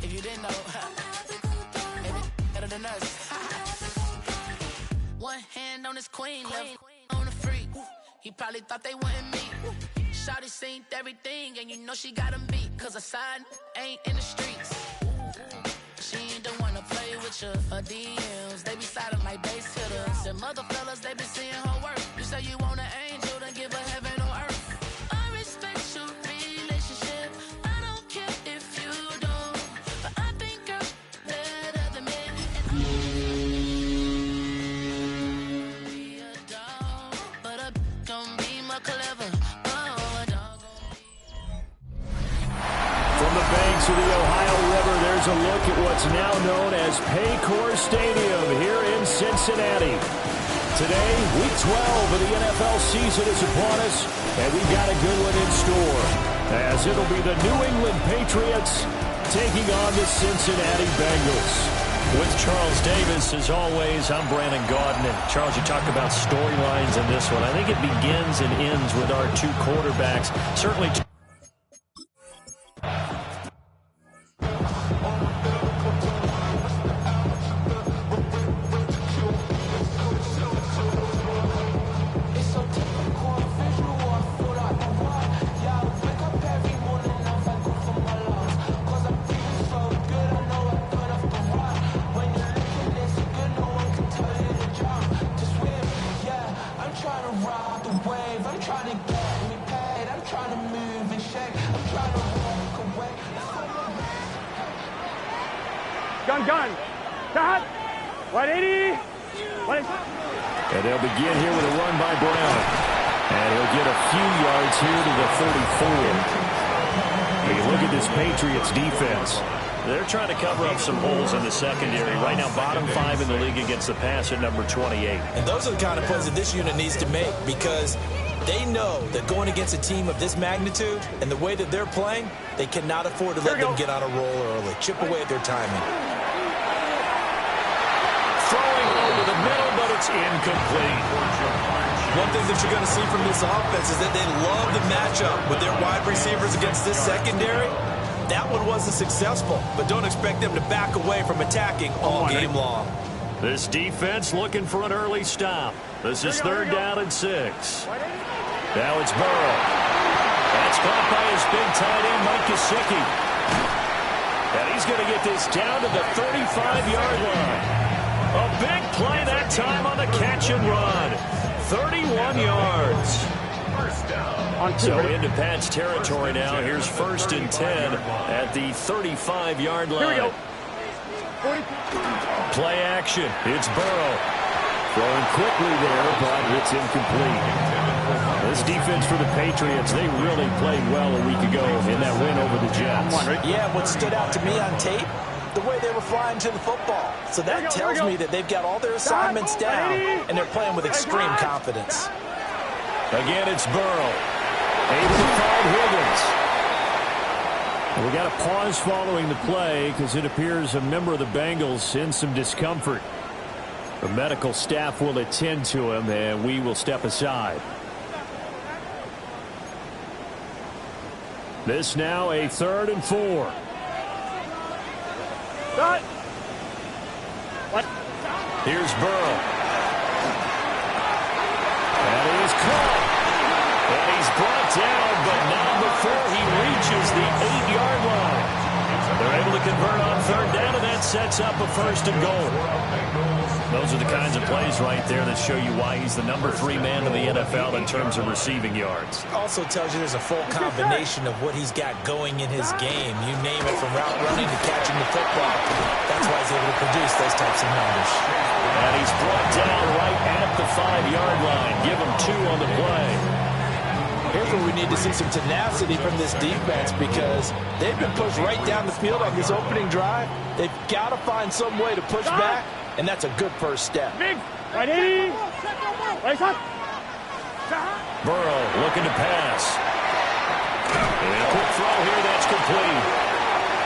If you didn't know, better than us. One hand on his queen, left on the freak. He probably thought they wouldn't meet. Shawty seen everything, and you know she got him beat. Cause a side ain't in the streets. She ain't the one to play with you. Her DMs, they be silent like bass hitters. Them other fellas, they be seeing her work. You say you want an angel, then give her heaven on earth. I respect your relationship. I don't care if you don't. But I think I'm better than men. And I be a dog, but a don't be more clever. From the banks of the Ohio River, there's a look at what's now known as Paycor Stadium here in Cincinnati. Today, week 12 of the NFL season is upon us, and we've got a good one in store, as it'll be the New England Patriots taking on the Cincinnati Bengals. With Charles Davis, as always, I'm Brandon Gaudin. And Charles, you talked about storylines in this one. I think it begins and ends with our two quarterbacks. Certainly Gun. Stop. 180. And they'll begin here with a run by Brown. And he'll get a few yards here to the 34. When you look at this Patriots defense, they're trying to cover up some holes in the secondary. Right now, bottom 5 in the league against the pass at number 28. And those are the kind of plays that this unit needs to make, because they know that going against a team of this magnitude and the way that they're playing, they cannot afford to let them get on a roll early. Chip away at their timing. Throwing over the middle, but it's incomplete. One thing that you're going to see from this offense is that they love the matchup with their wide receivers against this secondary. That one wasn't successful, but don't expect them to back away from attacking all game long. This defense looking for an early stop. This is third down and 6. Now it's Burrow. That's caught by his big tight end, Mike Gesicki. And he's going to get this down to the 35-yard line. A big play that time on the catch and run. 31 yards. So into Pat's territory now. Here's 1st and 10 at the 35-yard line. Play action. It's Burrow. throwing quickly there, but it's incomplete. This defense for the Patriots, they really played well a week ago in that win over the Jets. Yeah, what stood out to me on tape, the way they were flying to the football. So that tells me that they've got all their assignments down, and they're playing with extreme confidence. Again, it's Burrow. Able to find Higgins. We got a pause following the play because it appears a member of the Bengals in some discomfort. The medical staff will attend to him, and we will step aside. This now a 3rd and 4. Here's Burrow. That is caught. And he's brought down, but not before he reaches the 8-yard line. They're able to convert on 3rd down, and that sets up a 1st and goal. Those are the kinds of plays right there that show you why he's the number 3 man in the NFL in terms of receiving yards. Also tells you there's a full combination of what he's got going in his game. You name it, from route running to catching the football. That's why he's able to produce those types of numbers. And he's brought down right at the 5-yard line. Give him 2 on the play. Here's where we need to see some tenacity from this defense, because they've been pushed right down the field on this opening drive. They've got to find some way to push back, and that's a good first step. Burrow looking to pass. And a quick throw here, that's complete.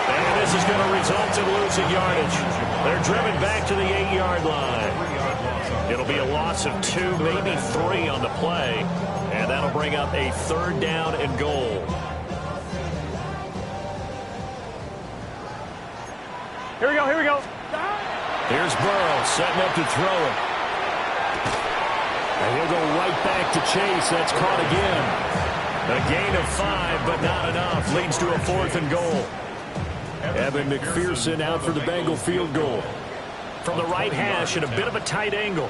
And this This is going to result in losing yardage. They're driven back to the 8-yard line. It'll be a loss of 2, maybe 3 on the play. And that'll bring up a 3rd down and goal. Here we go, here we go. Here's Burrow setting up to throw it. And he'll go right back to Chase. That's caught again. A gain of 5, but not enough. Leads to a 4th and goal. Evan McPherson out for the Bengal field goal. From the right hash at a bit of a tight angle.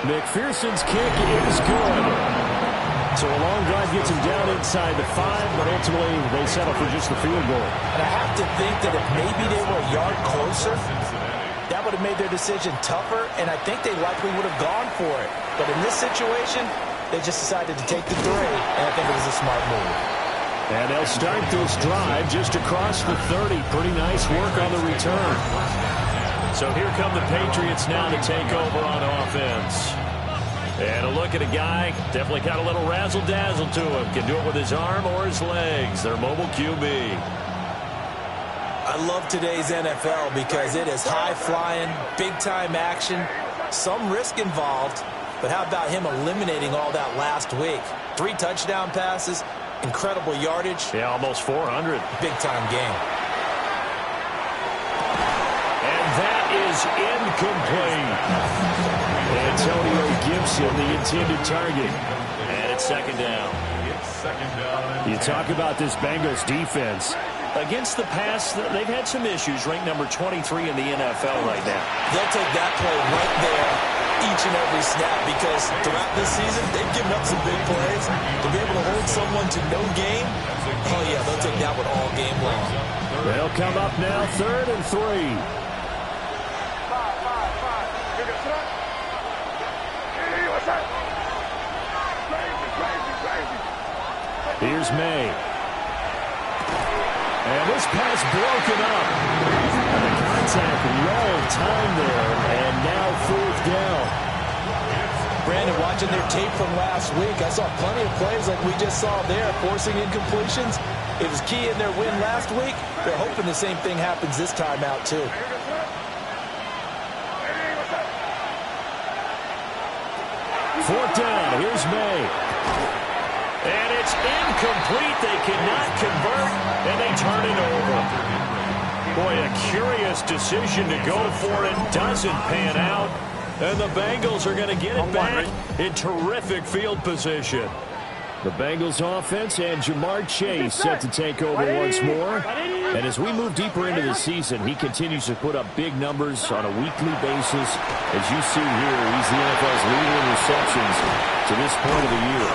McPherson's kick is good. So a long drive gets him down inside the 5, but ultimately they settle for just the field goal. And I have to think that if maybe they were a yard closer, that would have made their decision tougher, and I think they likely would have gone for it. But in this situation, they just decided to take the 3, and I think it was a smart move. And they'll start this drive just across the 30. Pretty nice work on the return. So here come the Patriots now to take over on offense. And a look at a guy, definitely got a little razzle-dazzle to him. Can do it with his arm or his legs. Their mobile QB. I love today's NFL because it is high-flying, big-time action, some risk involved. But how about him eliminating all that last week? 3 touchdown passes, incredible yardage. Yeah, almost 400. Big-time game. And that is incomplete. Antonio Gibson, the intended target. And it's 2nd down. You talk about this Bengals defense. Against the pass, they've had some issues. Ranked number 23 in the NFL right now. They'll take that play right there each and every snap because throughout this season, they've given up some big plays. To be able to hold someone to no gain, oh yeah, they'll take that one all game long. They'll come up now 3rd and 3. Here's May. And this pass broken up. And the contact long time there. And now 4th down. Brandon, watching their tape from last week, I saw plenty of plays like we just saw there, forcing incompletions. It was key in their win last week. They're hoping the same thing happens this time out, too. 4th down. Here's May. And it's incomplete. They cannot convert, and they turn it over. Boy, a curious decision to go for it. Doesn't pan out. And the Bengals are going to get it back in terrific field position. The Bengals offense and Jamar Chase set to take over once more. And as we move deeper into the season, he continues to put up big numbers on a weekly basis. As you see here, he's the NFL's leader in receptions to this point of the year.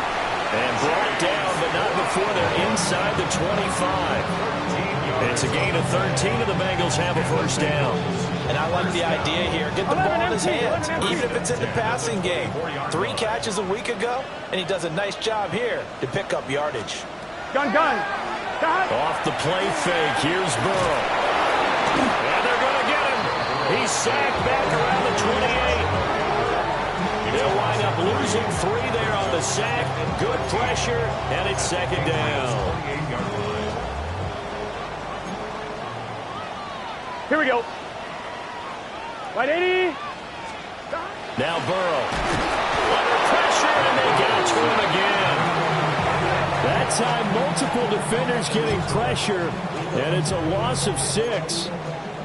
And brought down, but not before they're inside the 25. It's a gain of 13, and the Bengals have a 1st down. And I like the idea here. Get the ball in his hands, even if it's in the passing game. 3 catches a week ago, and he does a nice job here to pick up yardage. Gun. Off the play fake, here's Burrow. And they're going to get him. He's sacked back around the 28. They'll wind up losing 3 there on the sack. Good pressure, and it's 2nd down. Here we go. 180. Now Burrow. Under pressure, and they get it to him again. That time, multiple defenders getting pressure, and it's a loss of 6.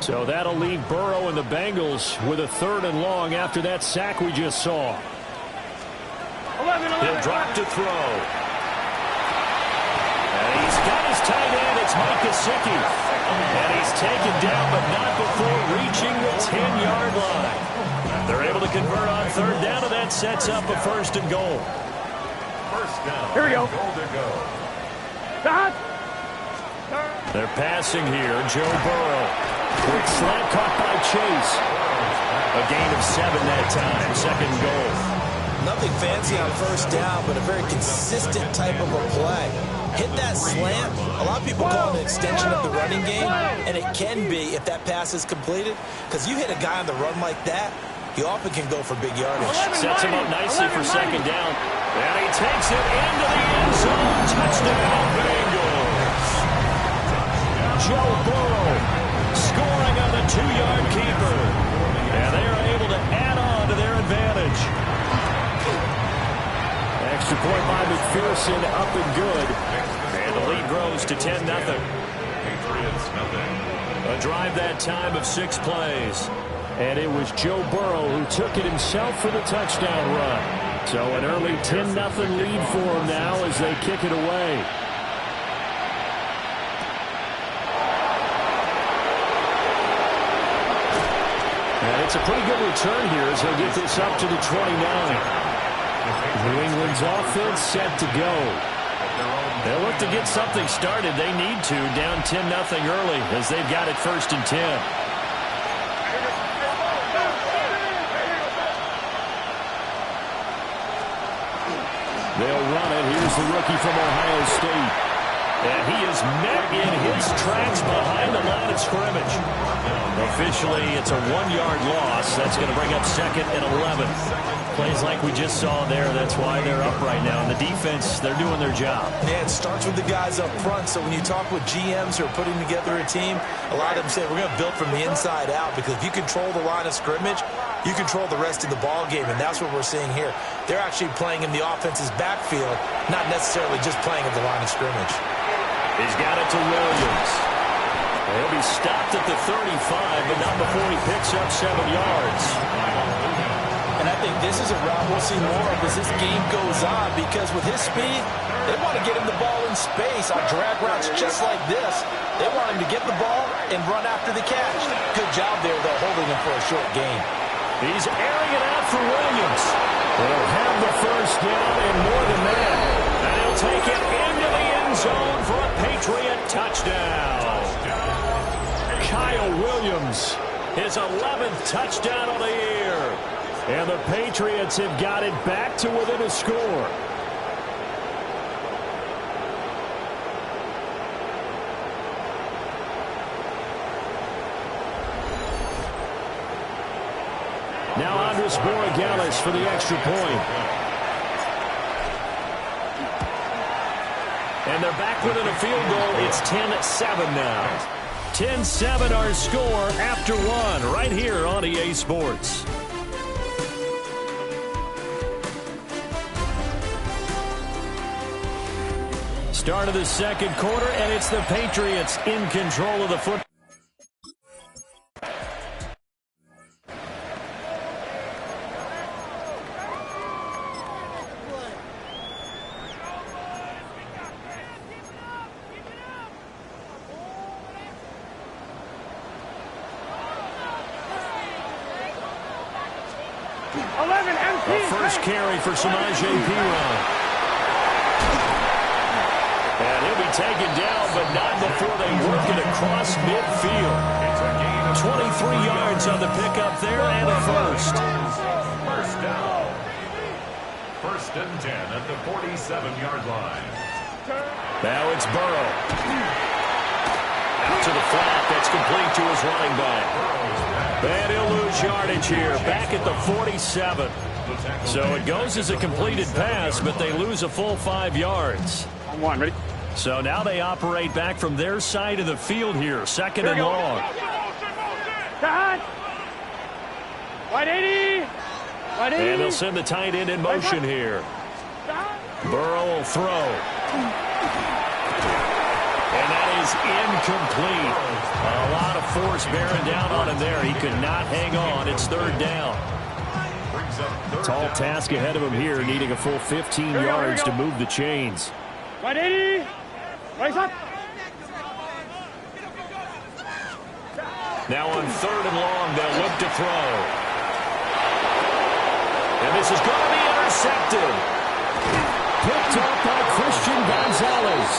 So that'll leave Burrow and the Bengals with a 3rd and long after that sack we just saw. 11. He'll drop to throw. And he's got his tight end. It's Mike Gesicki. And he's taken down, but not before reaching the 10-yard line. They're able to convert on 3rd down, and that sets up a 1st and goal. Here we go. They're passing here. Joe Burrow. Quick slant caught by Chase. A gain of 7 that time. 2nd goal. Nothing fancy on 1st down, but a very consistent type of a play. Hit that slant. A lot of people call it an extension of the running game, and it can be if that pass is completed, because you hit a guy on the run like that, he often can go for big yardage. Sets him up nicely for 2nd down. And he takes it into the end zone. Touchdown, Bengals. Joe Burrow scoring on the 2-yard keeper. And they are able to add on to their advantage. Extra point by McPherson, up and good. And the lead grows to 10-0. A drive that time of 6 plays. And it was Joe Burrow who took it himself for the touchdown run. So an early 10-0 lead for them now as they kick it away. And it's a pretty good return here as they get this up to the 29. New England's offense set to go. They'll look to get something started. They need to, down 10-0 early as they've got it 1st and 10. They'll run it. Here's the rookie from Ohio State. And he is met in his tracks behind the line of scrimmage. Officially, it's a 1-yard loss. That's going to bring up 2nd and 11. Plays like we just saw there. That's why they're up right now. And the defense, they're doing their job. Yeah, it starts with the guys up front. So when you talk with GMs who are putting together a team, a lot of them say we're going to build from the inside out, because if you control the line of scrimmage, you control the rest of the ball game, and that's what we're seeing here. They're actually playing in the offense's backfield, not necessarily just playing at the line of scrimmage. He's got it to Williams. He'll be stopped at the 35, but not before he picks up 7 yards. And I think this is a route we'll see more of as this game goes on, because with his speed, they want to get him the ball in space on drag routes just like this. They want him to get the ball and run after the catch. Good job there, though, holding him for a short gain. He's airing it out for Williams. They'll have the first down and more than that. And he'll take it into the end zone for a Patriot touchdown. Kyle Williams, his 11th touchdown of the year. And the Patriots have got it back to within a score. Now Andres Borregales for the extra point. And they're back within a field goal. It's 10-7 now. 10-7 our score after 1 right here on EA Sports. Start of the second quarter, and it's the Patriots in control of the football. First carry for Samaje Perine. And he'll be taken down, but not before they work it across midfield. 23 yards on the pickup there and a first. First down. 1st and 10 at the 47-yard line. Now it's Burrow. Out to the flat. That's complete to his running back. And he'll lose yardage here. Back at the 47. So it goes as a completed pass, but they lose a full 5 yards. On 1, ready? So now they operate back from their side of the field here. 2nd and long. Cut! 180! 180! And they'll send the tight end in motion here. Burrow will throw. And that is incomplete. A lot of force bearing down on him there. He could not hang on. It's 3rd down. Tall task ahead of him here, needing a full 15 yards to move the chains. 180! Right up! Now on 3rd and long, they'll look to throw. And this is going to be intercepted. Picked up by Christian Gonzalez.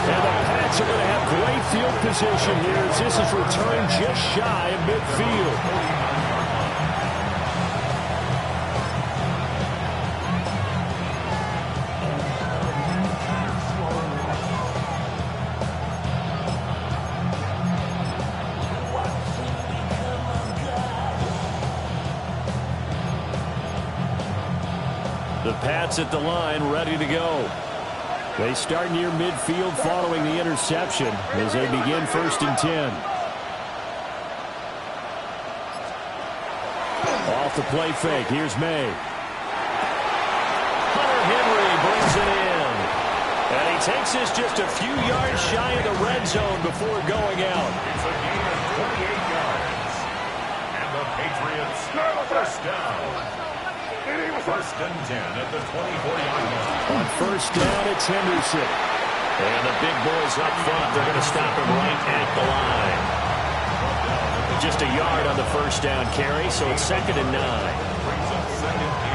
And the Pats are going to have great field position here as this is returned just shy of midfield. The Pats at the line, ready to go. They start near midfield following the interception as they begin 1st and 10. Off the play fake. Here's May. Hunter Henry brings it in. And he takes this just a few yards shy of the red zone before going out. It's a gain of 28 yards. And the Patriots first down. 1st and 10 at the 24-yard line. On 1st down, it's Henderson. And the big boys up front, they're going to stop him right at the line. Just a yard on the 1st down carry, so it's 2nd and 9. Brings up 2nd and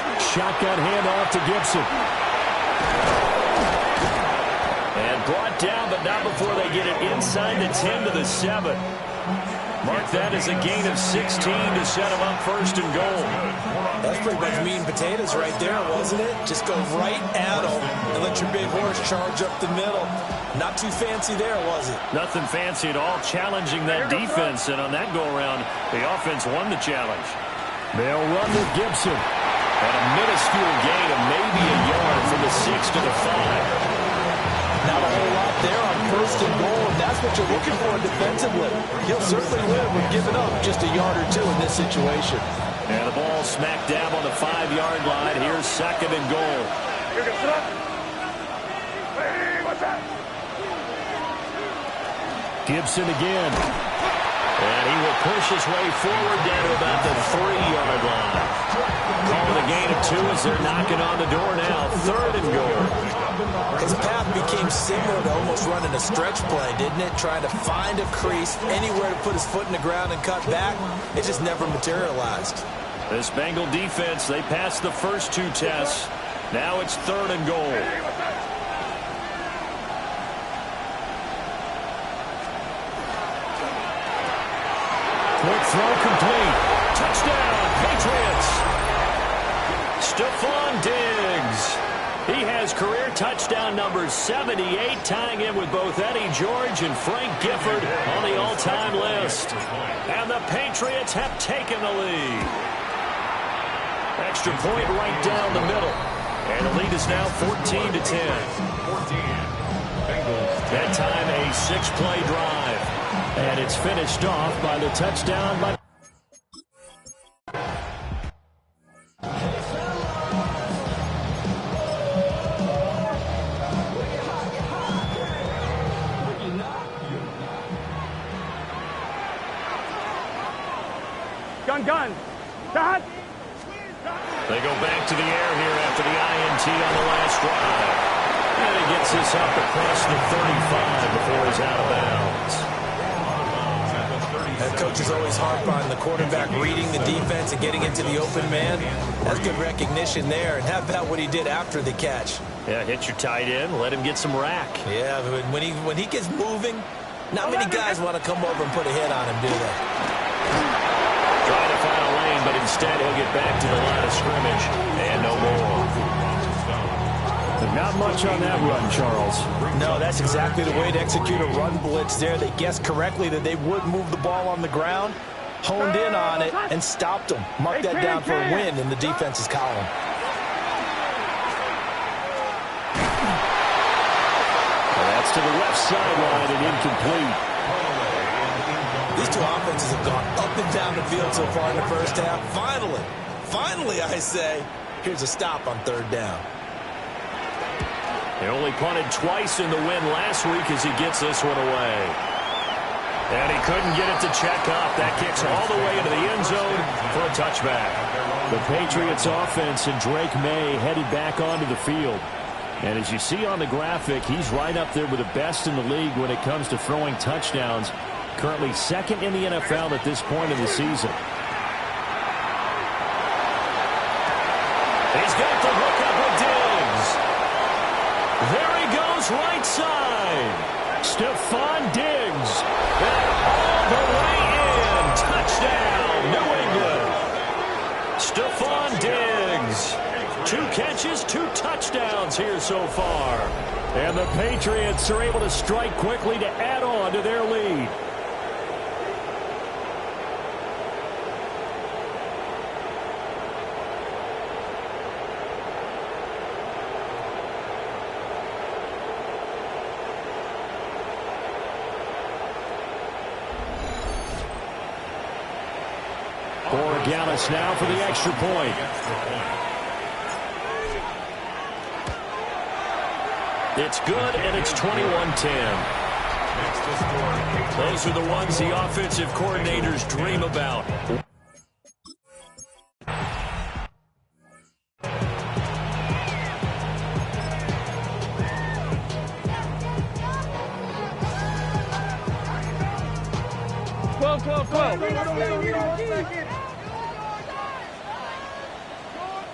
9. Shotgun handoff to Gibson. And brought down, but not before they get it inside the 10 to the 7. Mark that as a gain of 16 to set them up 1st and goal. That's pretty much meat and potatoes right there, wasn't it? Just go right at them and let your big horse charge up the middle. Not too fancy there, was it? Nothing fancy at all, challenging that defense. And on that go-around, the offense won the challenge. They'll run with Gibson. And a minuscule gain of maybe a yard from the 6 to the 5. Not a whole lot there on 1st and goal, and that's what you're looking for defensively. He'll certainly live with giving up just a yard or 2 in this situation. And the ball smack dab on the 5-yard line. Here's 2nd and goal. Gibson again. And he will push his way forward down to about the 3-yard line. Calling a gain of 2 as they're knocking on the door now. 3rd and goal. His path became similar to almost running a stretch play, didn't it? Trying to find a crease, anywhere to put his foot in the ground and cut back. It just never materialized. This Bengal defense, they passed the first 2 tests. Now it's 3rd and goal. Quick throw complete. Touchdown, Patriots. Stephon Diggs. He has career touchdown number 78, tying him with both Eddie George and Frank Gifford on the all-time list. And the Patriots have taken the lead. Extra point right down the middle. And the lead is now 14 to 10. That time a 6-play drive. And it's finished off by the touchdown by... Gun. Dot. They go back to the air here after the INT on the last drive. And he gets this up across the 35 before he's out of bounds. That coach is always harp on the quarterback reading the defense and getting into the open man. That's good recognition there. And how about what he did after the catch? Yeah, hit your tight end, let him get some rack. Yeah, but when he gets moving, not many guys want to come over and put a hit on him, do they? Trying to find a lane, but instead he'll get back to the line of scrimmage and no more. Not much on that run, Charles. No, that's exactly the way to execute a run blitz there. They guessed correctly that they would move the ball on the ground, honed in on it, and stopped them. Mark that down for a win in the defense's column. That's to the left sideline and incomplete. These two offenses have gone up and down the field so far in the first half. Finally, I say, here's a stop on 3rd down. He only punted twice in the win last week as he gets this one away. And he couldn't get it to check up. That kicks all the way into the end zone for a touchback. The Patriots offense and Drake May headed back onto the field. And as you see on the graphic, he's right up there with the best in the league when it comes to throwing touchdowns. Currently 2nd in the NFL at this point in the season. He's got the hook up with Diggs. There he goes, right side. Stephon Diggs. And all the way in. Touchdown, New England. Stephon Diggs. 2 catches, 2 touchdowns here so far. And the Patriots are able to strike quickly to add on to their lead. Gallus now for the extra point. It's good, and it's 21-10. Those are the ones the offensive coordinators dream about.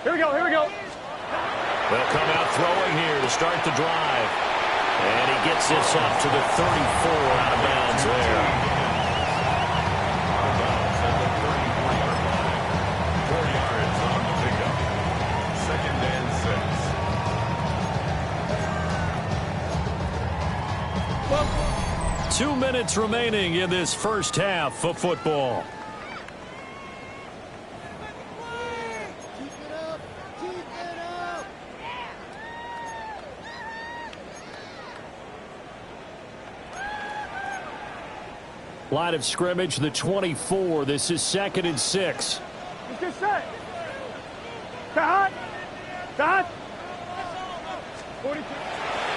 Here we go. They'll come out throwing here to start the drive. And he gets this up to the 34 out of bounds there. Out of bounds at the 34-yard line. 4 yards on the pickup. 2nd and 6. 2 minutes remaining in this first half of football. Line of scrimmage, the 24. This is 2nd and 6. Get set. Cut. 42.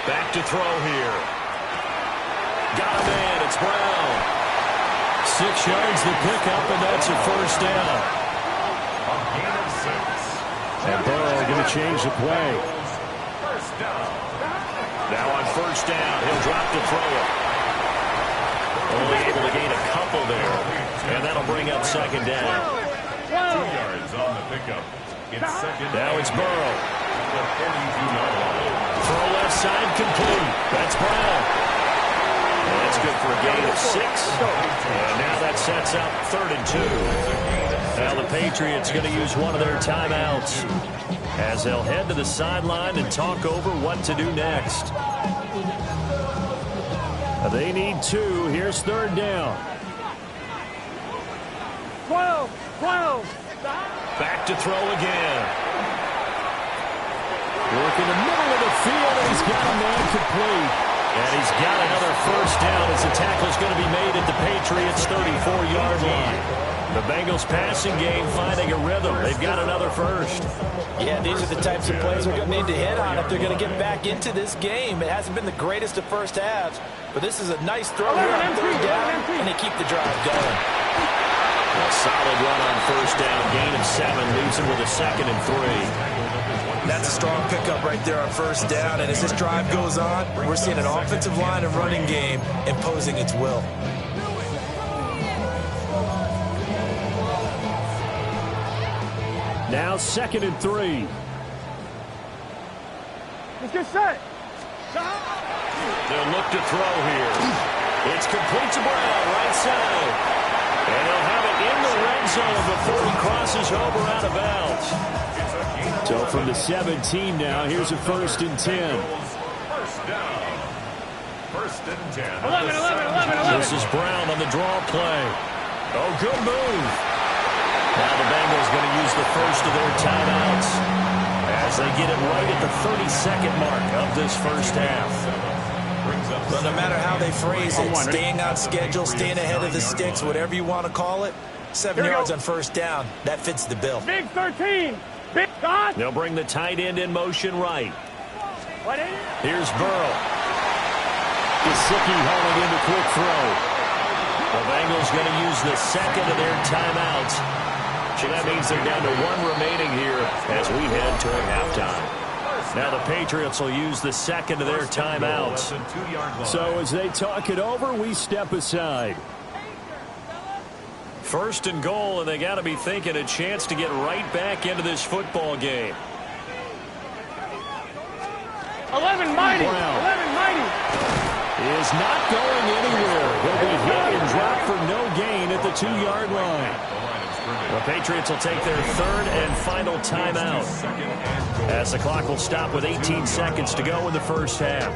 Back to throw here. Got a man. It's Brown. 6 yards the pickup, and that's a first down. A gain of 6. And Burrow going to change the play. First down. Now on first down, he'll drop to throw it. Only able to gain a couple there. And that'll bring up 2nd down. 2 yards on the pickup. It's 2nd down. Now it's Burrow. The 42-yard line. Throw left side complete. That's Brown. And that's good for a gain of 6. And now that sets up 3rd and 2. Now the Patriots going to use one of their timeouts as they'll head to the sideline and talk over what to do next. They need 2. Here's 3rd down. 12. Back to throw again. Work in the middle of the field, and he's got a man complete. And he's got another first down as the tackle's going to be made at the Patriots' 34-yard line. The Bengals passing game finding a rhythm. They've got another first. Yeah, these are the types of plays they're going to need to hit on if they're going to get back into this game. It hasn't been the greatest of first halves, but this is a nice throw here on 3rd down, and they keep the drive going. A solid run on first down. Gain of 7 leaves him with a 2nd and 3. That's a strong pickup right there on first down, and as this drive goes on, we're seeing an offensive line and running game imposing its will. Now 2nd and 3. Let's get set. They'll look to throw here. It's complete to Brown, right side. And they'll have it in the red zone before he crosses over out of bounds. So from the 17 now, here's a 1st and 10. First down. 1st and 10. 11. This is Brown on the draw play. Oh, good move. Now the Bengals going to use the first of their timeouts as they get it right at the 32nd mark of this first half. But no matter how they phrase it, staying on schedule, staying ahead of the sticks, whatever you want to call it, 7 yards on first down, that fits the bill. Big 13. Big dot. They'll bring the tight end in motion right. Here's Burrow. Gesicki hauling in the quick throw. The Bengals going to use the 2nd of their timeouts. So that means they're down to 1 remaining here as we head toward halftime. Now the Patriots will use the 2nd of their timeouts. So as they talk it over, we step aside. 1st and goal, and they got to be thinking a chance to get right back into this football game. 11 mighty. Brown 11 mighty. is not going anywhere. He'll be hit and dropped for no gain at the 2-yard line. The Patriots will take their 3rd and final timeout as the clock will stop with 18 seconds to go in the first half.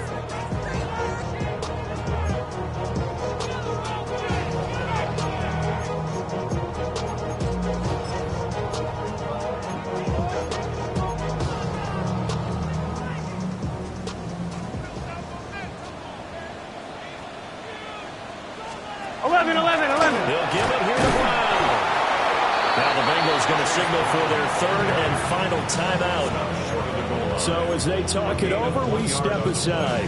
Now the Bengals going to signal for their third and final timeout. So as they talk it over, we step aside.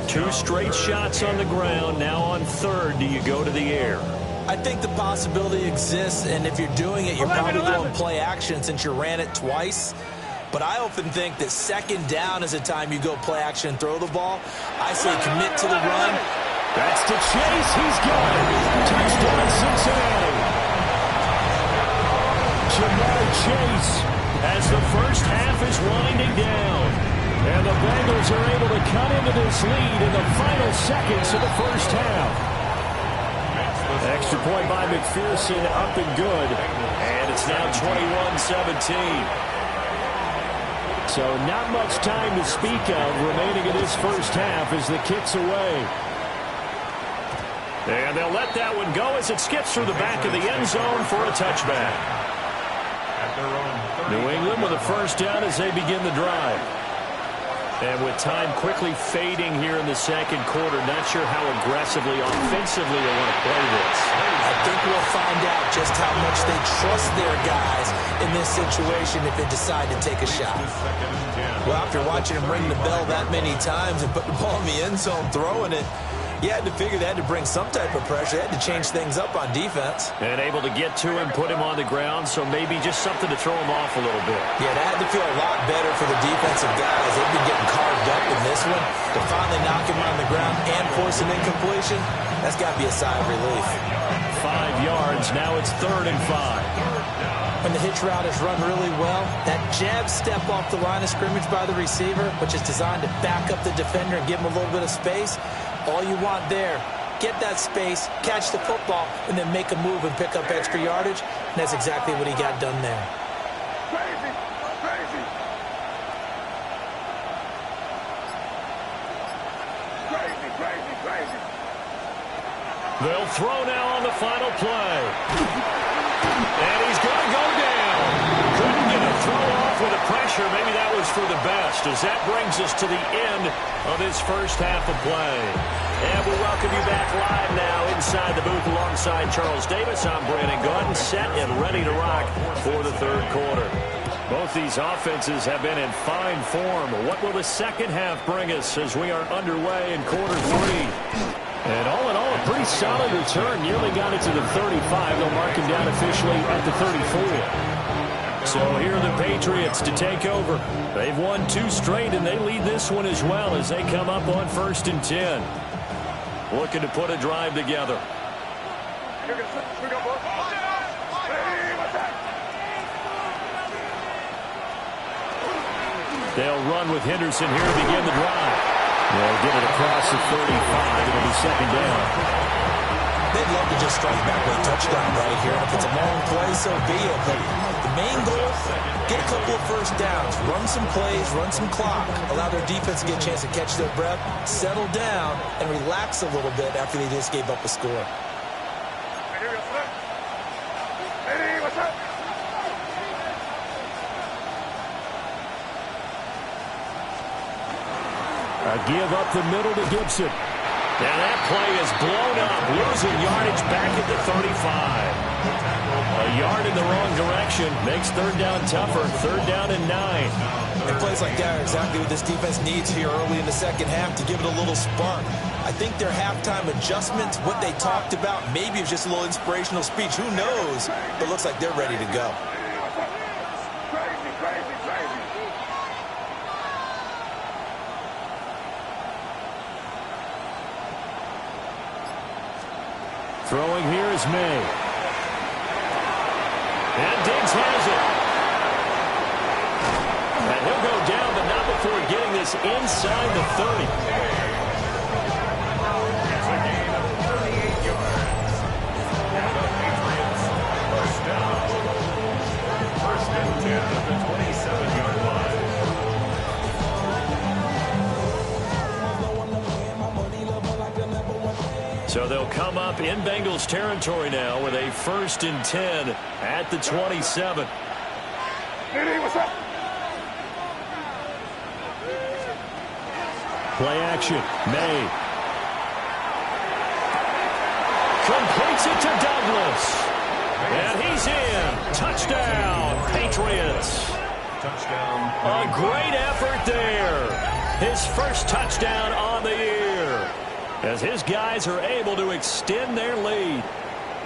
2 straight shots on the ground. Now on third, do you go to the air? I think the possibility exists, and if you're doing it, you're probably going play action since you ran it twice. But I often think that second down is a time you go play action and throw the ball. I say commit to the run. That's to Chase. He's got it. Touchdown, Cincinnati. Jamar Chase as the first half is winding down. And the Bengals are able to cut into this lead in the final seconds of the first half. Extra point by McPherson, up and good. And it's now 21-17. So not much time to speak of remaining in this first half as the kick's away. And they'll let that one go as it skips through the back of the end zone for a touchback. New England with a first down as they begin the drive. And with time quickly fading here in the second quarter, not sure how aggressively, offensively they want to play this. I think we'll find out just how much they trust their guys in this situation if they decide to take a shot. Well, after watching them ring the bell that many times and put the ball in the end zone, throwing it, you had to figure they had to bring some type of pressure. They had to change things up on defense. And able to get to him, put him on the ground, so maybe just something to throw him off a little bit. Yeah, that had to feel a lot better for the defensive guys. They've been getting carved up in this one. To finally knock him on the ground and force an incompletion, that's got to be a sigh of relief. 5 yards, now it's 3rd and 5. When the hitch route is run really well, that jab step off the line of scrimmage by the receiver, which is designed to back up the defender and give him a little bit of space, all you want there, get that space, catch the football, and then make a move and pick up extra yardage, and that's exactly what he got done there. Crazy, crazy. Crazy, crazy, crazy. They'll throw now on the final play. And he's going to go down. Couldn't get a throw off with the pressure. Maybe that was for the best, as that brings us to the end of this first half of play. And we welcome you back live now inside the booth alongside Charles Davis. I'm Brandon Gaudin, set and ready to rock for the third quarter. Both these offenses have been in fine form. What will the second half bring us as we are underway in quarter 3? And all in all, a pretty solid return. Nearly got it to the 35. They'll mark him down officially at the 34. So here are the Patriots to take over. They've won 2 straight, and they lead this one as well as they come up on 1st and 10. Looking to put a drive together. They'll run with Henderson here to begin the drive. They'll get it across the 35. It'll be 2nd down. They'd love to just strike back with a touchdown right here. And if it's a long play, so be it. But the main goal, get a couple of first downs, run some plays, run some clock, allow their defense to get a chance to catch their breath, settle down, and relax a little bit after they just gave up a score. A give up the middle to Gibson. Now that play is blown up, losing yardage back at the 35. A yard in the wrong direction makes 3rd down tougher. 3rd down and 9. And plays like that are exactly what this defense needs here early in the second half to give it a little spark. I think their halftime adjustments, what they talked about, maybe it's just a little inspirational speech. Who knows? But it looks like they're ready to go. Crazy, crazy, crazy. Throwing here is May. And Diggs has it. And he'll go down, but not before getting this inside the 30. It's a gain of 38 yards. And the Patriots first down. 1st and 10 at the 27-yard line. So they'll come up in Bengals territory now with a 1st and 10 at the 27. Hey, what's up? Play action. May. Completes it to Douglas. And he's in. Touchdown, Patriots. Touchdown. A great effort there. His first touchdown on the year, as his guys are able to extend their lead.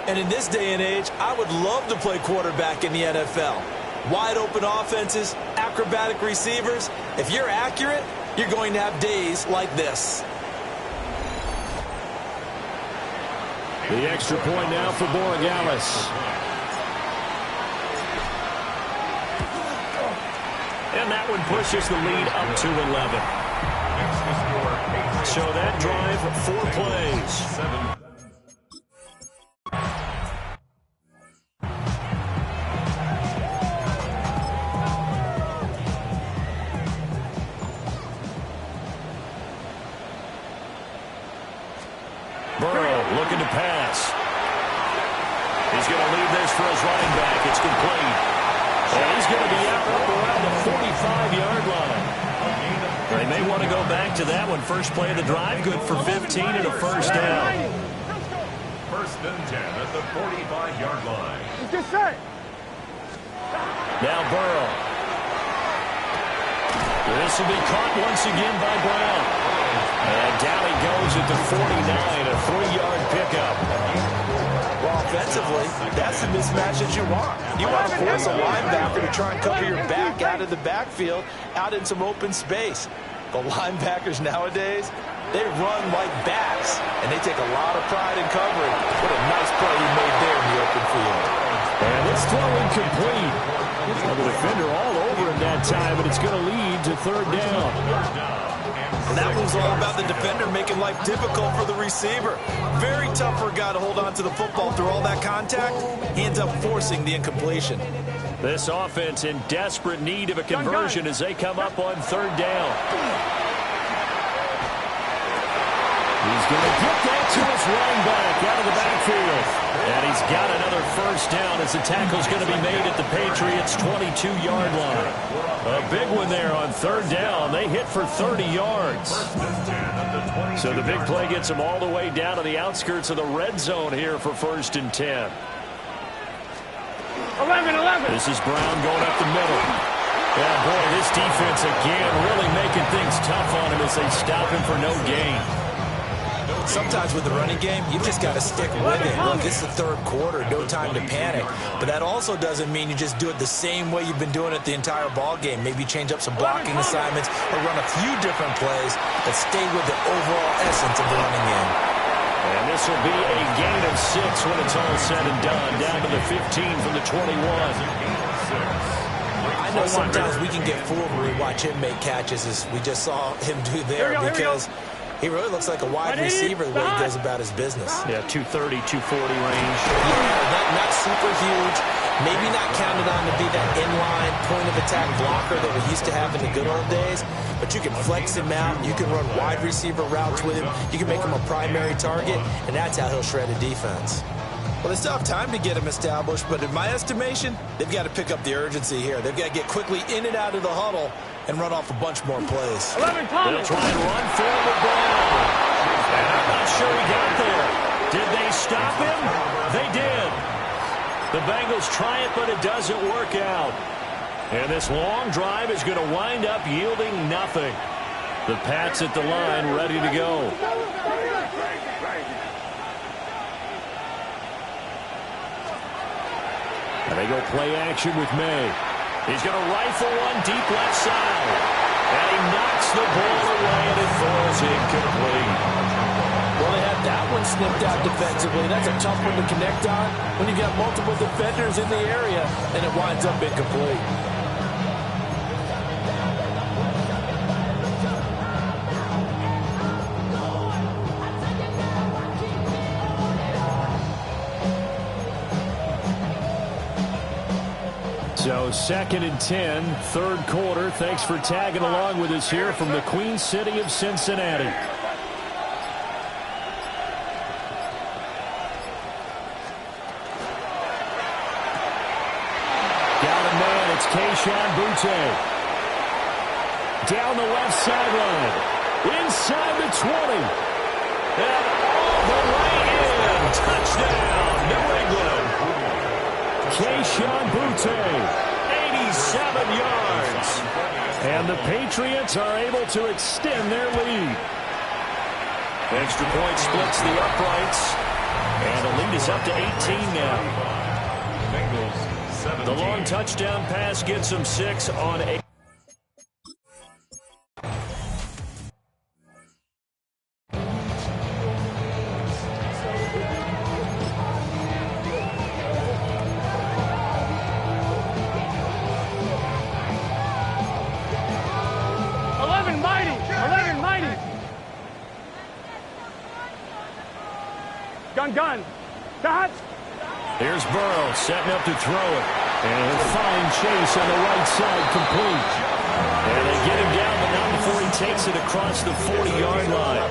And in this day and age, I would love to play quarterback in the NFL. Wide open offenses, acrobatic receivers. If you're accurate, you're going to have days like this. The extra point now for Borregales. And that one pushes the lead up to 11. So that drive, 4 plays. Burrow looking to pass. He's going to leave this for his running back. It's complete. And he's going to be out up around the 45-yard line. They may want to go back to that one. First play of the drive, good for 15 and a first down. First and 10 at the 45-yard line. Just say. Now Burrow. This will be caught once again by Brown. And down he goes at the 49, a 3-yard pickup. Well, offensively, that's the mismatch that you want. You want to force a linebacker to try and cover your back out of the backfield, out in some open space. The linebackers nowadays, they run like backs, and they take a lot of pride in covering. What a nice play he made there in the open field. And this throw incomplete. Well, the defender all over him that time, but it's going to lead to third down. And that was all about the defender making life difficult for the receiver. Very tough for a guy to hold on to the football through all that contact. He ends up forcing the incompletion. This offense in desperate need of a conversion as they come up on third down. He's going to get that to his running back out of the backfield. And he's got another first down as the tackle's going to be made at the Patriots' 22-yard line. A big one there on third down. They hit for 30 yards. So the big play gets them all the way down to the outskirts of the red zone here for first and 10. 11. This is Brown going up the middle. Yeah, boy, this defense again really making things tough on him as they stop him for no gain. Sometimes with the running game, you just got to stick with it. Look, this is the third quarter, no time to panic. But that also doesn't mean you just do it the same way you've been doing it the entire ball game. Maybe change up some blocking assignments or run a few different plays, but stay with the overall essence of the running game. And this will be a gain of 6 when it's all said and done, down to the 15 from the 21. I know sometimes we can get fooled when we watch him make catches, as we just saw him do there, because he really looks like a wide receiver the way he goes about his business. Yeah, 230, 240 range. Yeah, not super huge. Maybe not counted on to be that inline point-of-attack blocker that we used to have in the good old days. But you can flex him out. You can run wide receiver routes with him. You can make him a primary target, and that's how he'll shred a defense. Well, they still have time to get him established, but in my estimation, they've got to pick up the urgency here. They've got to get quickly in and out of the huddle and run off a bunch more plays. They'll try and run for the Brown. And I'm not sure he got there. Did they stop him? They did. The Bengals try it, but it doesn't work out. And this long drive is going to wind up yielding nothing. The Pats at the line ready to go. And they go play action with May. He's going to rifle one deep left side. And he knocks the ball away, and it falls incomplete. Well, they had that one snipped out defensively. That's a tough one to connect on when you got multiple defenders in the area, and it winds up incomplete. So 2nd and 10, third quarter. Thanks for tagging along with us here from the Queen City of Cincinnati. Got a man, it's Keyshawn Butte. Down the left sideline. Inside the 20. And all the way in. Touchdown, New England. 87 yards. And the Patriots are able to extend their lead. Extra point splits the uprights. And the lead is up to 18 now. The long touchdown pass gets them 6 on 8. Gun. Dot. Here's Burrow setting up to throw it. And he'll find Chase on the right side complete. And they get him down, but not before he takes it across the 40-yard line.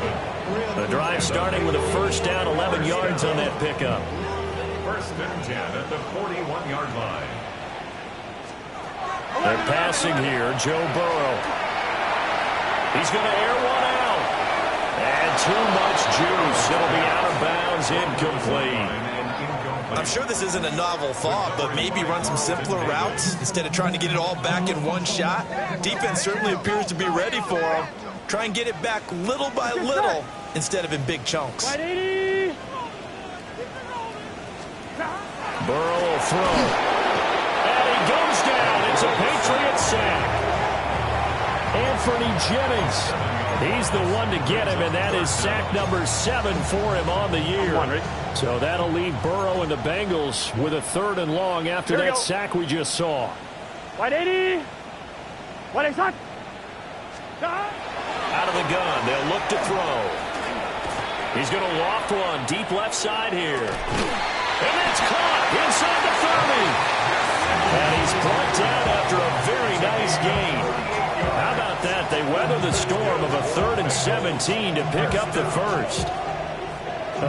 The drive starting with a first down, 11 yards on that pickup. First and 10 at the 41-yard line. They're passing here, Joe Burrow. He's going to air one out. And too much juice. It'll be out of bounds, incomplete. I'm sure this isn't a novel thought, but maybe run some simpler routes instead of trying to get it all back in one shot. Defense certainly appears to be ready for him. Try and get it back little by little instead of in big chunks. Right 80. Burrow will throw. And he goes down. It's a Patriot sack. Anthony Jennings. He's the one to get him, and that is sack number 7 for him on the year. So that'll leave Burrow and the Bengals with a 3rd and long after that sack we just saw. Right 80. What is that? Out of the gun, they'll look to throw. He's going to loft one deep left side here. And that's caught inside the 30. And he's brought down after a very nice gain. How about that? They weather the storm of a 3rd and 17 to pick up the first.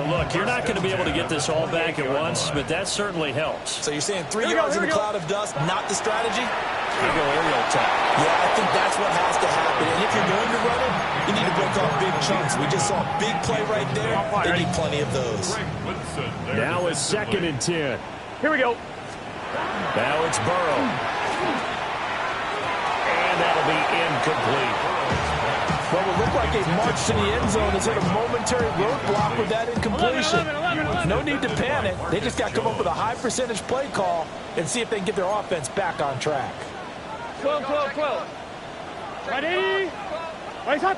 Look, you're not going to be able to get this all back at once, but that certainly helps. So you're saying 3 yards in the cloud of dust, not the strategy? Here you go, aerial attack. Yeah, I think that's what has to happen. And if you're going to run it, you need to break off big chunks. We just saw a big play right there. They need plenty of those. Now it's 2nd and 10. Here we go. Now it's Burrow. And that'll be incomplete. Well, it looked like a march to the end zone has hit a momentary roadblock with that incompletion. 11. No need to panic. They just got to come up with a high percentage play call and see if they can get their offense back on track. 12. Ready? Right up.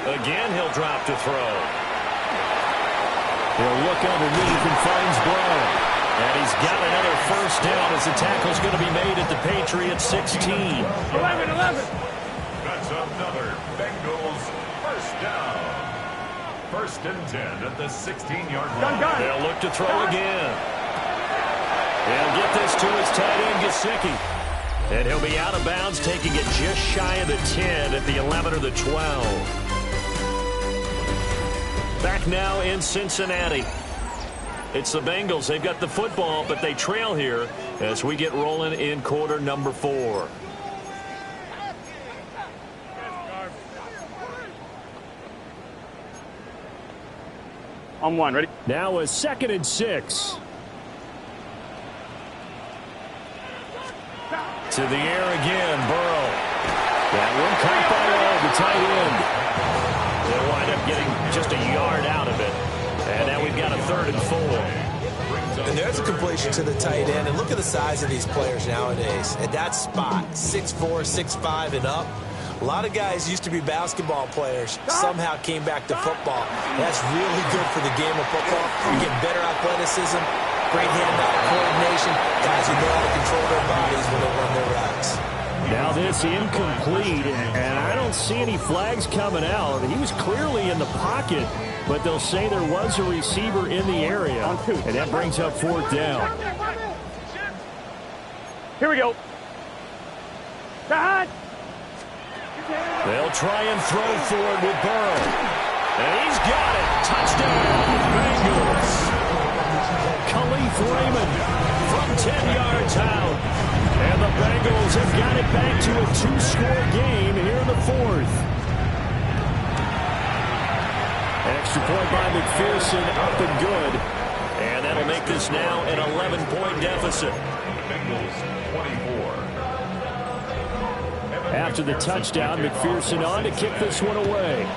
Again, he'll drop to throw. He'll look underneath and finds Brown. And he's got another first down as the tackle's going to be made at the Patriots 16. 11. That's another Bengals first down. 1st and 10 at the 16-yard line. They'll look to throw again. He'll get this to his tight end, Gesicki. And he'll be out of bounds, taking it just shy of the 10 at the 11 or the 12. Back now in Cincinnati. It's the Bengals. They've got the football, but they trail here as we get rolling in quarter number 4. On 1, ready? Now a 2nd and 6. To the air again, Burrow. That one caught by the tight end. They'll wind up getting just a yard out of it. And now we've got a 3rd and 4. And there's a completion to the tight end. And look at the size of these players nowadays. At that spot, 6'4", 6'5", and up. A lot of guys used to be basketball players, somehow came back to football. That's really good for the game of football. You get better athleticism, great hand-eye coordination, guys who know how to control their bodies when they run their routes. Now this incomplete, and I don't see any flags coming out. He was clearly in the pocket, but they'll say there was a receiver in the area, and that brings up 4th down. Here we go. They'll try and throw for it with Burrow. And he's got it. Touchdown, Bengals. Khalif Raymond from 10 yards out. And the Bengals have got it back to a 2-score game here in the 4th. Extra point by McPherson, up and good. And that'll make this now an 11-point deficit. Bengals 24. After the touchdown, McPherson on to kick this one away.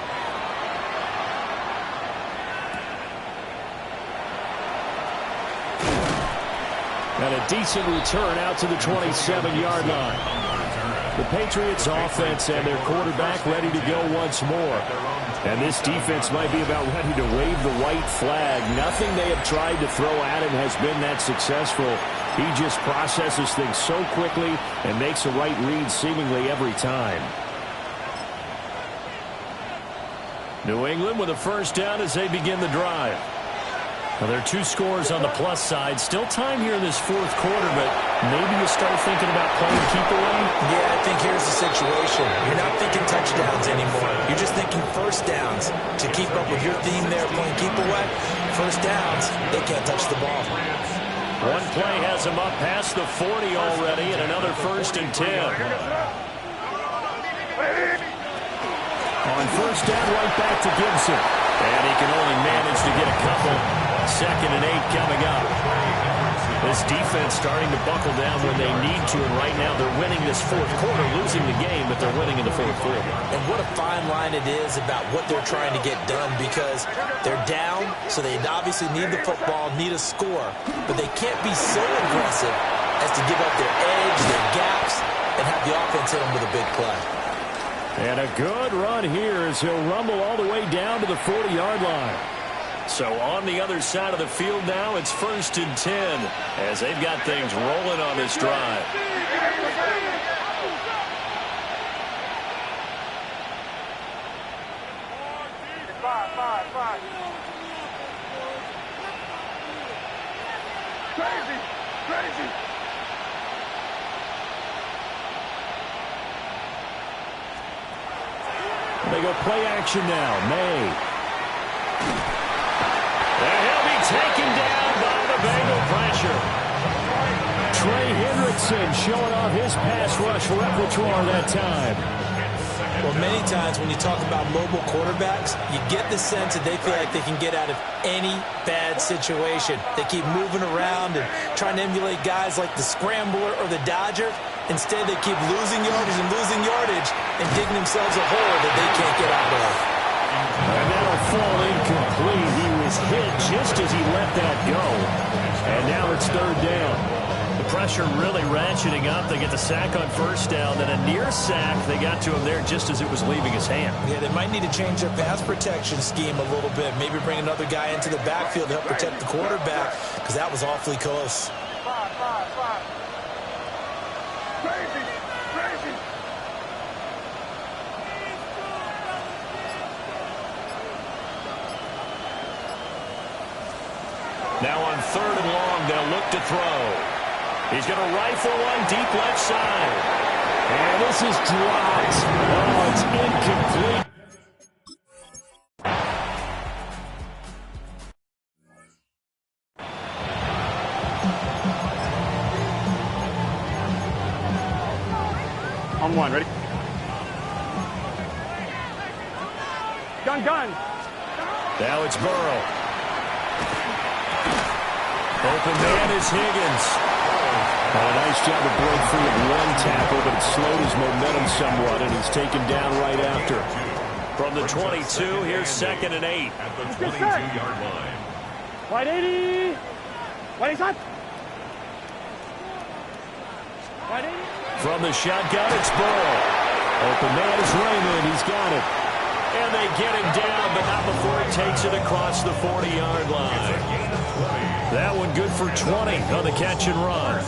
And a decent return out to the 27-yard line. The Patriots offense and their quarterback ready to go once more. And this defense might be about ready to wave the white flag. Nothing they have tried to throw at him has been that successful. He just processes things so quickly and makes the right read seemingly every time. New England with a first down as they begin the drive. Well, there are two scores on the plus side. Still time here in this fourth quarter, but maybe you start thinking about playing keep away? Yeah, I think here's the situation. You're not thinking touchdowns anymore. You're just thinking first downs. To keep up with your theme there, playing keep away, first downs, they can't touch the ball. One play has him up past the 40 already, and another 1st and 10. On first down, right back to Gibson. And he can only manage to get a couple. 2nd and 8 coming up. This defense starting to buckle down when they need to, and right now they're winning this fourth quarter, losing the game, but they're winning in the fourth quarter. And what a fine line it is about what they're trying to get done, because they're down, so they obviously need the football, need a score, but they can't be so aggressive as to give up their edge, their gaps, and have the offense hit them with a big play. And a good run here as he'll rumble all the way down to the 40-yard line. So on the other side of the field now, it's 1st and 10 as they've got things rolling on this drive. Crazy. They go play action now. May. And he'll be taken down by the Bengal pressure. Trey Hendrickson showing off his pass rush repertoire that time. Well, many times when you talk about mobile quarterbacks, you get the sense that they feel like they can get out of any bad situation. They keep moving around and trying to emulate guys like the Scrambler or the Dodger. Instead, they keep losing yardage and digging themselves a hole that they can't get out of. And that'll fall incomplete. He was hit just as he let that go. And now it's 3rd down. The pressure really ratcheting up. They get the sack on first down. Then a near sack. They got to him there just as it was leaving his hand. Yeah, they might need to change their pass protection scheme a little bit. Maybe bring another guy into the backfield to help protect the quarterback, because that was awfully close. Now on 3rd and long, they'll look to throw. He's going to rifle one deep left side. And this is dropped. Oh, it's incomplete. On one, ready? Gun. Now it's Burrow. Open man is Higgins. And a nice job to break free of one tackle, but it slowed his momentum somewhat, and he's taken down right after. From the 22, here's 2nd and 8. At the 22-yard line. Wide 80. Wide shot. Wide 80. From the shotgun, it's Burrow. Open man is Raymond. He's got it. And they get him down, but not before he takes it across the 40-yard line. That one good for 20 on the catch and run.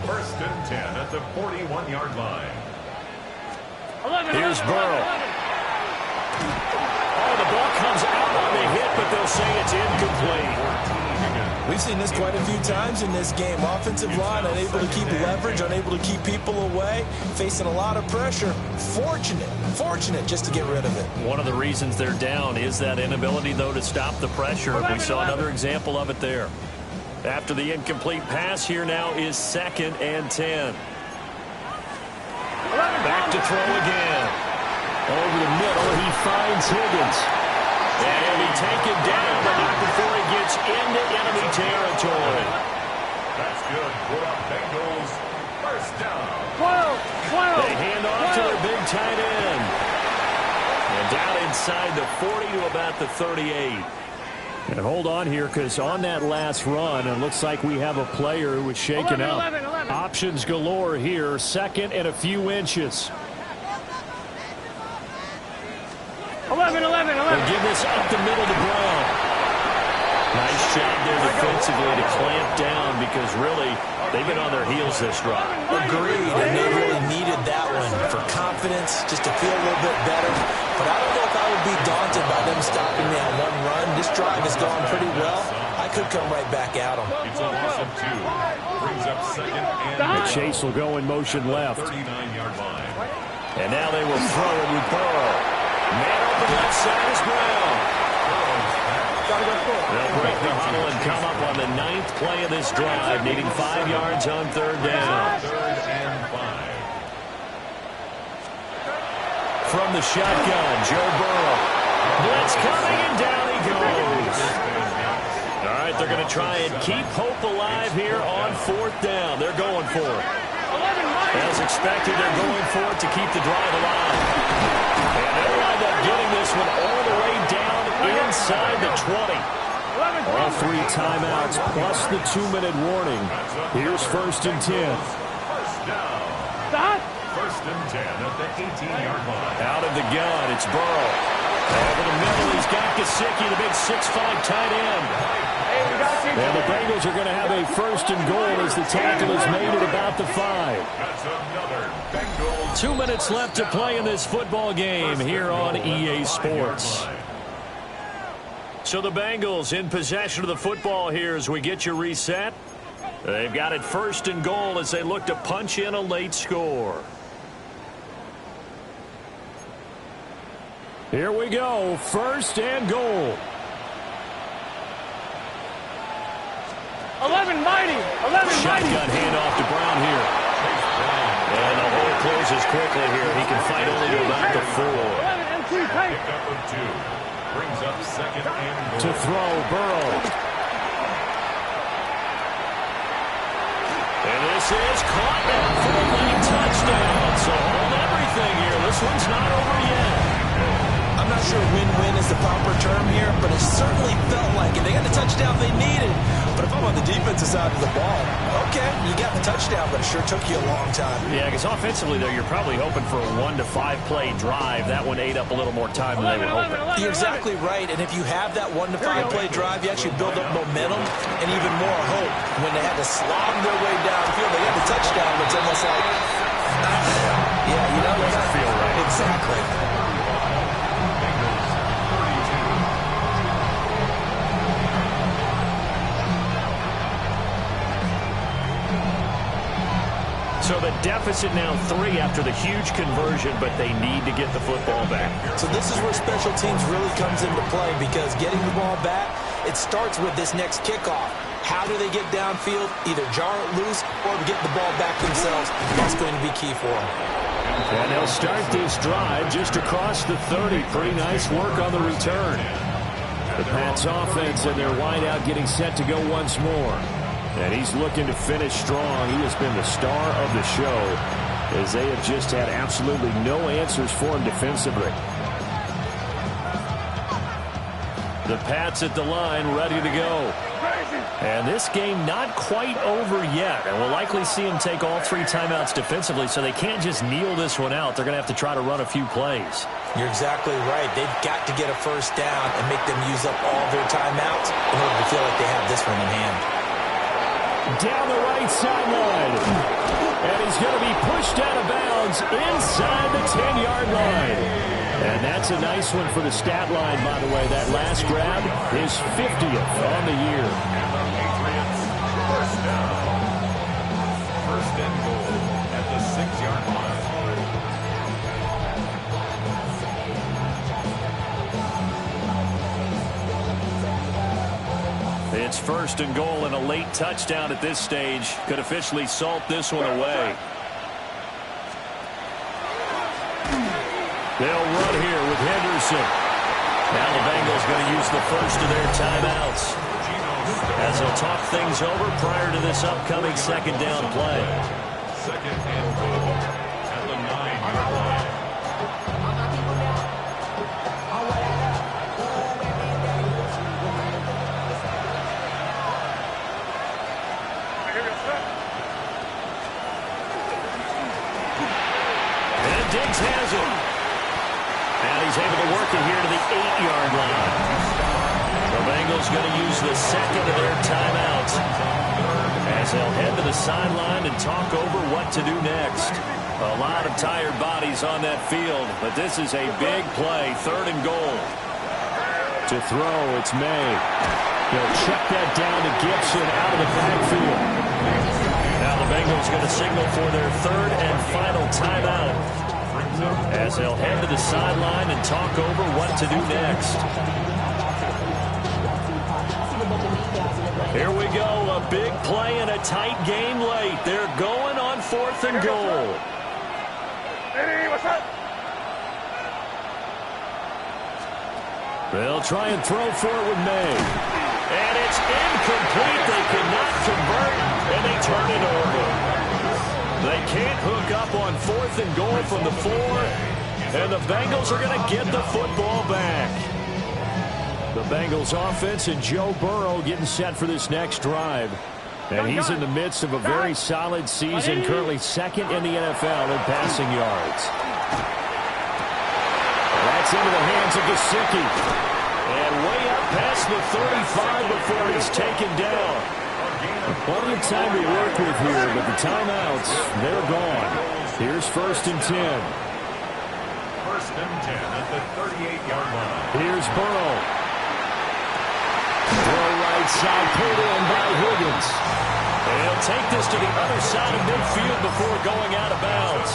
1st and 10 at the 41-yard line. Here's Burrow. Oh, the ball comes out on the hit, but they'll say it's incomplete. We've seen this quite a few times in this game. Offensive line unable to keep leverage, unable to keep people away, facing a lot of pressure. Fortunate just to get rid of it. One of the reasons they're down is that inability, though, to stop the pressure. We saw another example of it there. After the incomplete pass, here now is 2nd and 10. Back to throw again. Over the middle, he finds Higgins. And he'll be taken down, but not before he gets tight end. And down inside the 40 to about the 38. And hold on here, because on that last run, it looks like we have a player who was shaken up. 11. Options galore here. Second and a few inches. 11. They'll give this up the middle to Brown. Nice job there defensively to clamp down, because really, they've been on their heels this drive. Agreed, and they really needed that one for confidence, just to feel a little bit better. But I don't know if I would be daunted by them stopping me on one run. This drive has gone pretty well. I could come right back at them. It's a loss of 2. Brings up second and The chase will go in motion left. 39-yard line. And now they will throw it with Burrow. Man open left side is Brown. They'll break the huddle and come up on the 9th play of this drive, needing 5 yards on 3rd down. 3rd and 5. From the shotgun, Joe Burrow. Blitz coming, and down he goes. All right, they're going to try and keep hope alive here on 4th down. They're going for it. As expected, they're going for it to keep the drive alive. And they wind up getting this one all the way down inside the 20. All 3 timeouts plus the 2-minute warning. Here's 1st and 10. First down. 1st and 10 at the 18-yard line. Out of the gun, it's Burrow. Over the middle, he's got Gesicki, the big 6'5" tight end. And the Bengals are going to have a 1st and goal as the tackle is made at about the 5. That's another Bengals. 2 minutes left to play in this football game here on EA Sports. So the Bengals in possession of the football here as we get you reset. They've got it 1st and goal as they look to punch in a late score. Here we go. 1st and goal. 11 mighty. Shotgun handoff to Brown here. And the hole closes quickly here. He can fight only to about the 4. 11 and 2 tight. Pickup of 2. Brings up 2nd and goal. To throw, Burrow. And this is caught down for a late touchdown. So hold everything here. This one's not over yet. I'm not sure win-win is the proper term here, but it certainly felt like it. They got the touchdown they needed. But if I'm on the defensive side of the ball, okay, you got the touchdown, but it sure took you a long time. Yeah, because offensively, though, you're probably hoping for a 1 to 5 play drive. That one ate up a little more time than they were hoping. You're exactly right, and if you have that 1 to 5 play drive, you actually build up momentum and even more hope. When they had to slob their way downfield, they got the touchdown, but it's almost like, yeah, you know, Doesn't feel right. Exactly. So the deficit now 3 after the huge conversion, but they need to get the football back. So this is where special teams really comes into play, because getting the ball back, it starts with this next kickoff. How do they get downfield? Either jar it loose or get the ball back themselves. That's going to be key for them. And they'll start this drive just across the 30. Pretty nice work on the return. The Pats offense and their wideout getting set to go once more. And he's looking to finish strong. He has been the star of the show as they have just had absolutely no answers for him defensively. The Pats at the line, ready to go. And this game not quite over yet. And we'll likely see them take all 3 timeouts defensively, so they can't just kneel this one out. They're going to have to try to run a few plays. You're exactly right. They've got to get a 1st down and make them use up all their timeouts in order to feel like they have this one in hand. Down the right sideline. And he's going to be pushed out of bounds inside the 10-yard line. And that's a nice one for the stat line, by the way. That last grab is 50th on the year. Patriots, 1st down. 1st and goal at the 6-yard line. It's 1st and goal, and a late touchdown at this stage could officially salt this one away. They'll run here with Henderson. Now the Bengals going to use the first of their timeouts as they'll talk things over prior to this upcoming 2nd down play. 2nd and goal at the 9-yard line. Diggs has it. And he's able to work it here to the 8-yard line. The Bengals going to use the second of their timeouts as they'll head to the sideline and talk over what to do next. A lot of tired bodies on that field, but this is a big play, 3rd and goal. To throw, it's May. He'll check that down to Gibson out of the backfield. Now the Bengals going to signal for their 3rd and final timeout as they'll head to the sideline and talk over what to do next. Here we go, a big play and a tight game late. They're going on 4th and goal. They'll try and throw for it with May. And it's incomplete. They cannot convert, and they turn it over. They can't hook up on 4th and goal from the 4, and the Bengals are going to get the football back. The Bengals offense and Joe Burrow getting set for this next drive. And he's in the midst of a very solid season, currently 2nd in the NFL in passing yards. That's into the hands of Gesicki. And way up past the 35 before he's taken down. Plenty of time to work with here, but the timeouts, they're gone. Here's 1st and 10. 1st and 10 at the 38-yard line. Here's Burrow. Throw right side, pulled in by Higgins. And he'll take this to the other side of midfield before going out of bounds.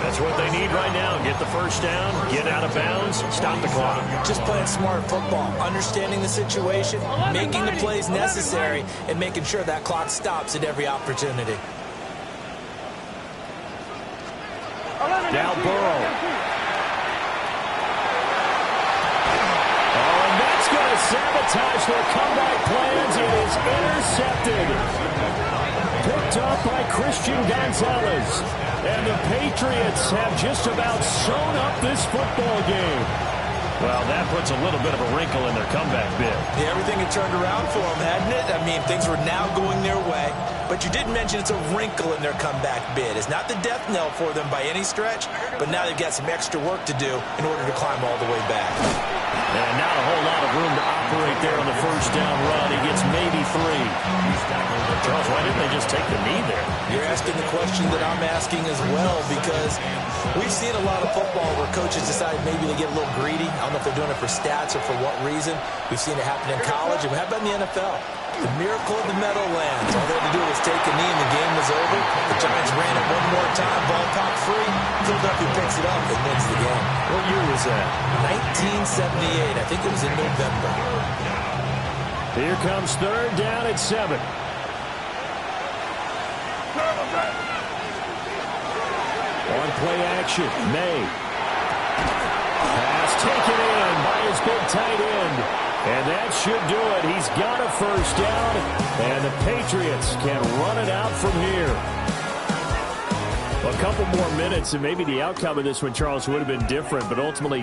That's what they need right now. Get the 1st down, get out of bounds, stop the clock. Just playing smart football, understanding the situation, making the plays necessary, and making sure that clock stops at every opportunity. Now Burrow. Oh, and that's going to sabotage their comeback plans. It is intercepted. Picked up by Christian Gonzalez. And the Patriots have just about sewn up this football game. Well, that puts a little bit of a wrinkle in their comeback bid. Yeah, everything had turned around for them, hadn't it? I mean, things were now going their way. But you did mention it's a wrinkle in their comeback bid. It's not the death knell for them by any stretch, but now they've got some extra work to do in order to climb all the way back. And not a whole lot of room to operate there on the 1st down run. He gets maybe 3. Charles, why didn't they just take the knee there? You're asking the question that I'm asking as well, because we've seen a lot of football where coaches decide maybe to get a little greedy. I don't know if they're doing it for stats or for what reason. We've seen it happen in college, and how about in the NFL? The miracle of the Meadowlands. All they had to do was take a knee, and the game was over. The Giants ran it one more time, ball popped free. Philadelphia picks it up and wins the game. What year was that? 1978. I think it was in November. Here comes 3rd down at 7. On play action, May. Pass taken in by his big tight end. And that should do it. He's got a 1st down. And the Patriots can run it out from here. A couple more minutes, and maybe the outcome of this one, Charles, would have been different. But ultimately,